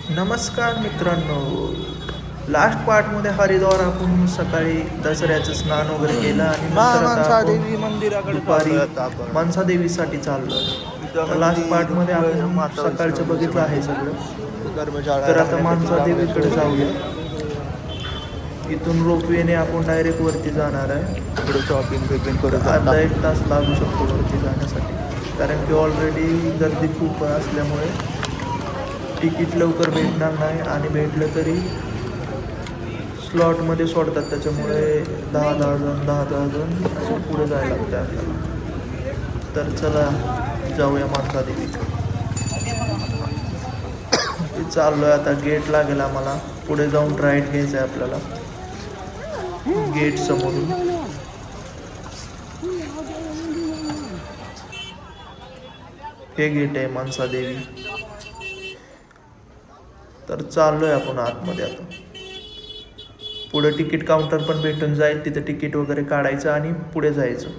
नमस्कार मित्रांनो, लास्ट पार्टमध्ये हरिद्वार आपण सकाळी दसऱ्याचं स्नान वगैरे केलं आणि नंतर आता मानसा आपण देवी मंदिराकडे दुपारी चाललोय आता आपण. मनसादेवीसाठी चाललो. तर लास्ट त्याच्यामध्ये पार्टमध्ये रुक्मिणी आपण माता सकाळचं वैष्णवीचं बघितलं आहे मंदिर, सगळं. धर्मशाळा तर आहे, आता राहण्यासाठी चांगल्या मनसादेवीकडे सोयी जाऊया. सुविधा. इथून रोपवेने आपण डायरेक्ट वरती जाणार आहे. तिकडे शॉपिंग बिपिंग तर करू शकता. अर्धा एक तास लागू शकतो वरती जाण्यासाठी, कारण की ऑलरेडी गर्दी खूप असल्यामुळे तिकीट लवकर भेटणार नाही आणि भेटलं तरी स्लॉटमध्ये सोडतात, त्याच्यामुळे 10-10 जण असे पुढे जायला लागतं आपल्याला. तर चला जाऊया मनसादेवीकडे. चाललो आहे आता. गेट लागेल आम्हाला, पुढे जाऊन राईट घ्यायचं आहे आपल्याला गेट समोरून. हे गेट आहे मनसादेवी. तर चाललो आहे आपण आतमध्ये आता. पुढे तिकीट काउंटर पण भेटून जाईल, तिथे तिकीट वगैरे काढायचं आणि पुढे जायचं.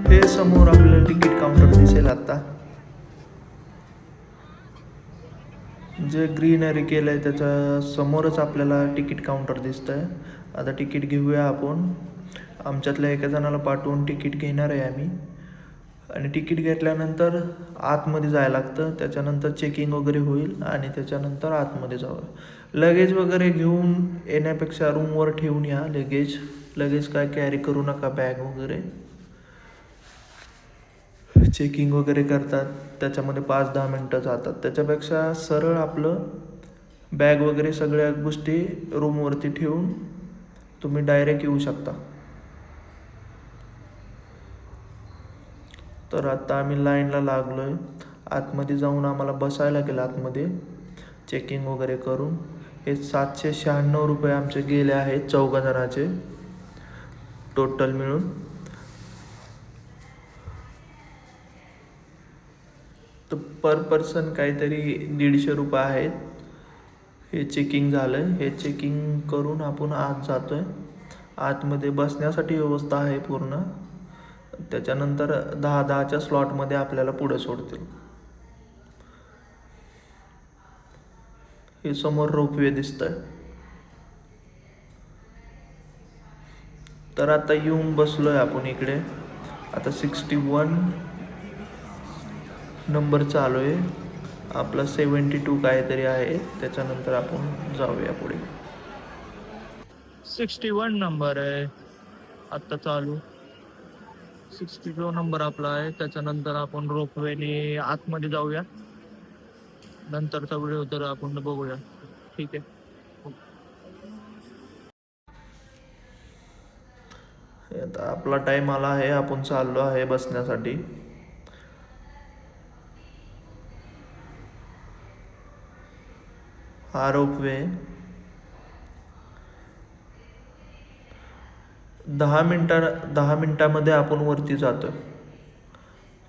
हे समोर आपल्याला तिकीट काउंटर दिसेल आता. जे ग्रीनरी केलं आहे त्याच्या समोरच आपल्याला तिकीट काउंटर दिसतं आहे. आता तिकीट घेऊया आपण. आमच्यातल्या एका जणाला पाठवून तिकीट घेणार आहे आम्ही. आणि तिकीट घेतल्यानंतर आतमध्ये जायला लागतं, त्याच्यानंतर चेकिंग वगैरे होईल आणि त्याच्यानंतर आतमध्ये जावं. लगेज वगैरे घेऊन येण्यापेक्षा रूमवर ठेवून या लगेज काय कॅरी करू नका, बॅग वगैरे. चेकिंग वगैरे करतात, त्याच्यामध्ये 5-10 मिनटं जातात. त्याच्यापेक्षा सरळ आपलं बॅग वगैरे सगळ्या गोष्टी रूमवरती ठेवून तुम्ही डायरेक्ट येऊ शकता. तर आता आम्ही लाईनला लागलो आहे. आतमध्ये जाऊन आम्हाला बसायला लागेल आतमध्ये, चेकिंग वगैरे करून. हे 796 रुपये आमचे गेले आहेत 4 जणाचे टोटल मिळून. तर पर पर्सन काहीतरी 150 रुपये आहेत. हे चेकिंग झालं. हे चेकिंग करून आपण आत जातो आहे. आतमध्ये बसण्यासाठी व्यवस्था आहे पूर्ण. त्याच्यानंतर 10-10च्या स्लॉटमध्ये आपल्याला पुढे सोडतील. हे समोर रोपवे दिसतंय. तर आता येऊन बसलोय आपण इकडे. आता 61 नंबर चालू आहे आपला. 72 काहीतरी आहे. त्याच्यानंतर आपण जाऊया पुढे. 61 नंबर आहे आत्ता चालू. 62 नंबर आपला आहे. त्याच्यानंतर आपण रोपवेने आतमध्ये जाऊया. नंतरचा व्हिडिओ तर आपण बघूया. ठीक आहे. आता आपला टाईम आला आहे, आपण चाललो आहे बसण्यासाठी. हा रोपवे 10 मिनिटामध्ये आपण वरती जातो.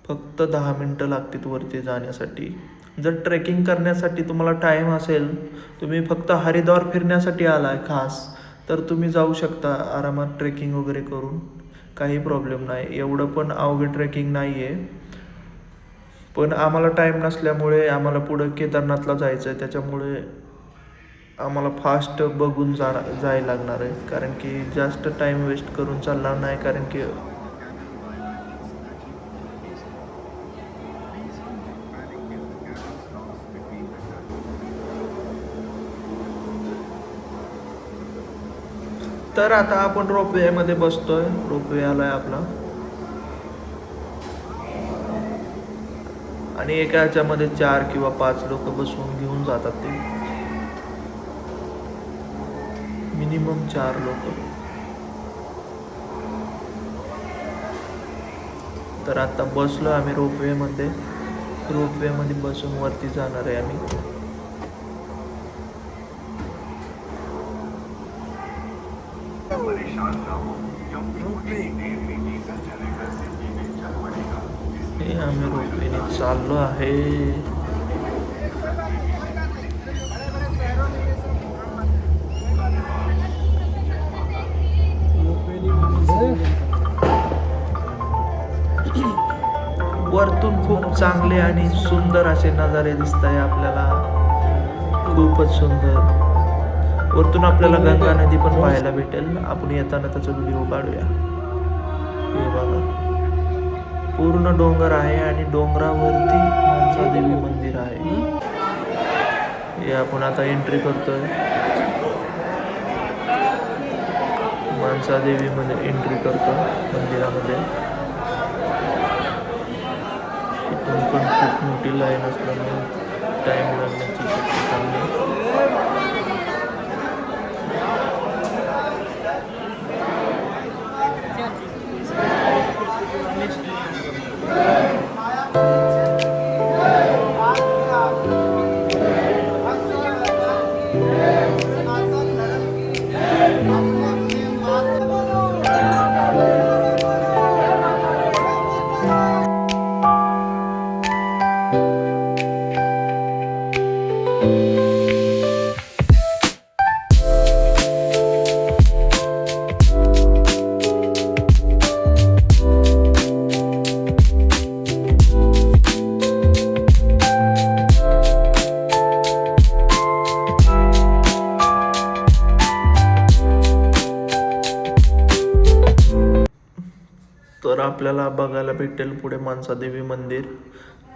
फक्त 10 मिनटं लागतील वरती जाण्यासाठी. जर ट्रेकिंग करण्यासाठी तुम्हाला टाईम असेल, तुम्ही फक्त हरिद्वार फिरण्यासाठी आलाय खास, तर तुम्ही जाऊ शकता आरामात ट्रेकिंग वगैरे करून. काही प्रॉब्लेम नाही, एवढं पण अवघड ट्रेकिंग नाही आहे. पण आम्हाला टाईम नसल्यामुळे आम्हाला पुढं केदारनाथला जायचं आहे, त्याच्यामुळे आम्हाला फास्ट बघून जायला लागणार आहे, कारण की जास्त टाईम वेस्ट करून चालणार नाही. कारण की तर आता आपण रोपवेमध्ये बसतोय. रोपवे आलाय आपला आणि एका ह्याच्यामध्ये 4 किंवा 5 लोक बसवून घेऊन जातात. ते मिनिमम 4 लोक. तर आता बसलो आम्ही रोपवेमध्ये बसून वरती जाणार आहे आम्ही. हे आम्ही रोपवेने चाललो आहे. वरतून खूप चांगले आणि सुंदर असे नजारे दिसत आहे आपल्याला. खूपच सुंदर. वरतून आपल्याला गंगा नदी पण पाहायला भेटेल. आपण येताना त्याचा व्हिडिओ काढूया. हे बघा, पूर्ण डोंगर आहे आणि डोंगरावरती मानसादेवी मंदिर आहे. हे आपण आता एंट्री करतोय. मानसादेवी मध्ये एंट्री करतो मंदिरामध्ये. इथून पण खूप मोठी लाईन असल्यामुळे टाइम लागण्याची शक्यता आहे. तर आपल्याला बघायला भेटेल पुढे मानसादेवी मंदिर.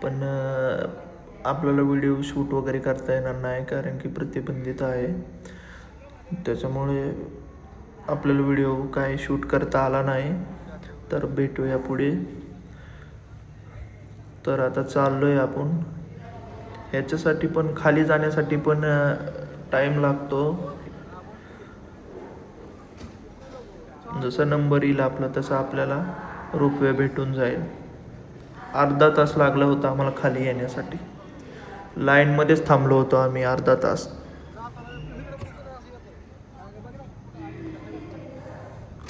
पण आपल्याला व्हिडिओ शूट वगैरे करता येणार नाही कारण की प्रतिबंधित आहे. त्याच्यामुळे आपल्याला व्हिडिओ काय शूट करता आला नाही. तर भेटूया पुढे. तर आता चाललोय आपण. ह्याच्यासाठी पण खाली जाण्यासाठी पण टाईम लागतो. जसा नंबर येईल आपला तसा आपल्याला रोपवे भेटून जाईल. अर्धा तास लागला होता आम्हाला खाली येण्यासाठी. लाईनमध्येच थांबलो होतो आम्ही अर्धा तास.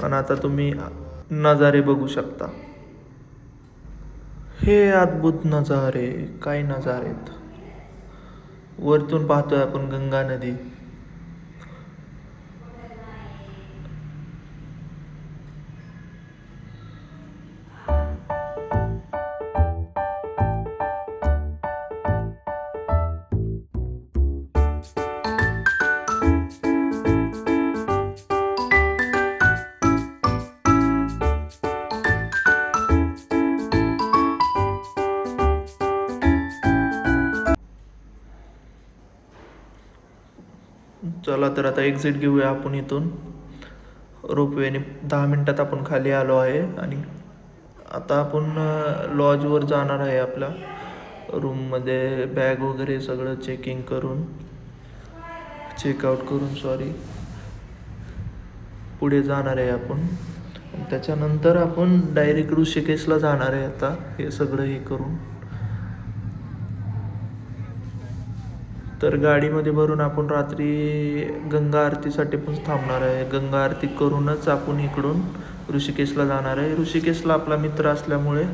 आणि आता तुम्ही नजारे बघू शकता. हे अद्भुत नजारे, काय नजारेत. वरतून पाहतोय आपण गंगा नदी. चला तर आता एक्झिट घेऊया आपण इथून. रोपवेने 10 मिनिटात आपण खाली आलो आहे आणि आता आपण लॉजवर जाणार आहे. आपल्या रूममध्ये बॅग वगैरे सगळं चेकआउट करून पुढे जाणार आहे आपण. त्याच्यानंतर आपण डायरेक्ट ऋषिकेशला जाणार आहे. आता हे सगळं हे करून तर गाडीमध्ये भरून आपण रात्री गंगा आरतीसाठी पण थांबणार आहे. गंगा आरती करूनच आपण इकडून ऋषिकेशला जाणार आहे. ऋषिकेशला आपला मित्र असल्यामुळे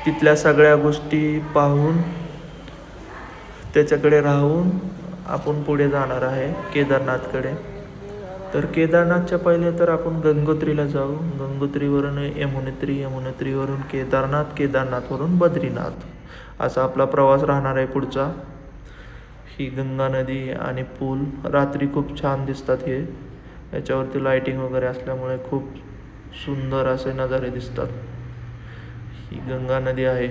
तिथल्या सगळ्या गोष्टी पाहून त्याच्याकडे राहून आपण पुढे जाणार आहे केदारनाथकडे. तर केदारनाथच्या पहिले तर आपण गंगोत्रीला जाऊ. गंगोत्रीवरून यमुनोत्रीवरून केदारनाथवरून बद्रीनाथ असा आपला प्रवास राहणार आहे पुढचा. ही गंगा नदी आणि पूल रात्री खूप छान दिसतात. याच्यावरती लाइटिंग वगैरे असल्यामुळे खूप सुंदर असे नजारे दिसतात. ही गंगा नदी आहे.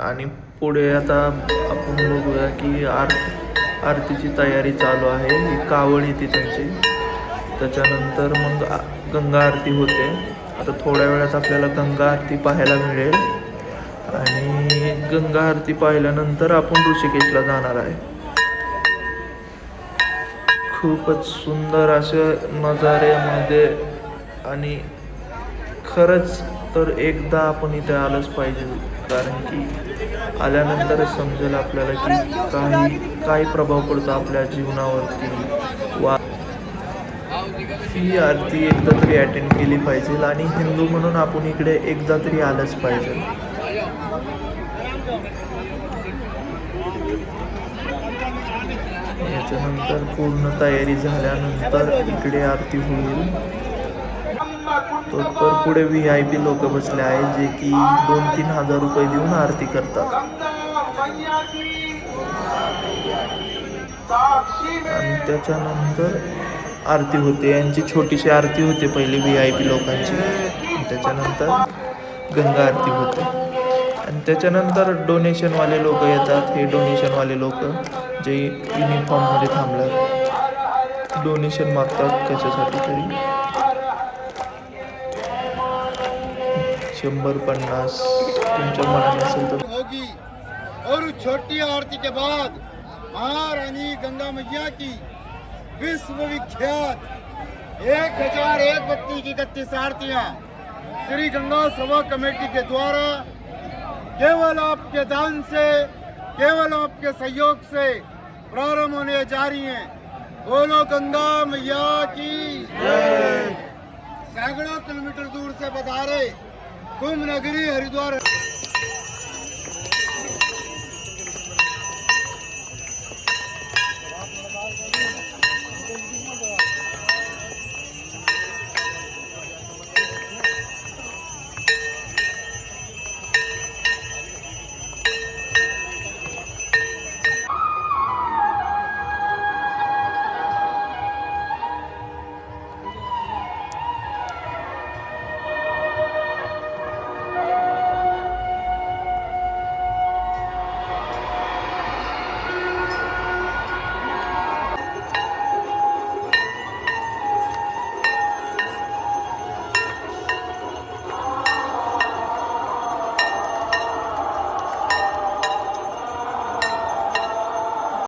आणि पुढे आता आपण बघूया की आरतीची तयारी चालू आहे. ही कावड येते त्यांची. त्याच्यानंतर मग गंगा आरती होते. आता थोड्या वेळात आपल्याला गंगा आरती पाहायला मिळेल. आणि गंगा आरती पाहिल्यानंतर आपण ऋषिकेशला जाणार आहे. खूपच सुंदर असे नजाऱ्यामध्ये आणि खरंच तर एकदा आपण इथे आलंच पाहिजे. कारण की आल्यानंतरच समजेल आपल्याला की काय प्रभाव पडतो आपल्या जीवनावरती. ही आरती एकदा तरी अटेंड केली पाहिजे आणि हिंदू म्हणून आपण इकडे एकदा तरी आलंच पाहिजे. याच्यानंतर पूर्ण तयारी झाल्यानंतर इकडे आरती होईल. तर पुढे VIP लोक बसले आहेत जे की 2-3 हजार रुपये देऊन आरती करतात. आणि त्याच्यानंतर आरती होते. यांची छोटीशी आरती होते पहिले VIP लोकांची. त्याच्यानंतर गंगा आरती होते. आणि त्याच्यानंतर डोनेशनवाले लोक येतात. हे डोनेशनवाले लोक जे युनिफॉर्ममध्ये थांबतात, डोनेशन मागतात कशासाठी तरी. 100-50 तुमच्या मनाने असेल तर. होगी और उस छोटी आरती के बाद महारानी गंगा मैया की विश्व विख्यात 1001 बत्ती की 31 आरतियां श्री गंगा सभा कमेटी के द्वारा केवल आपके दान से, केवल आपके सहयोग से प्रारंभ होने जा रही हैं. बोलो गंगा मैया की सैकड़ों किलोमीटर दूर से पधारे कुंभ नगरी हरिद्वार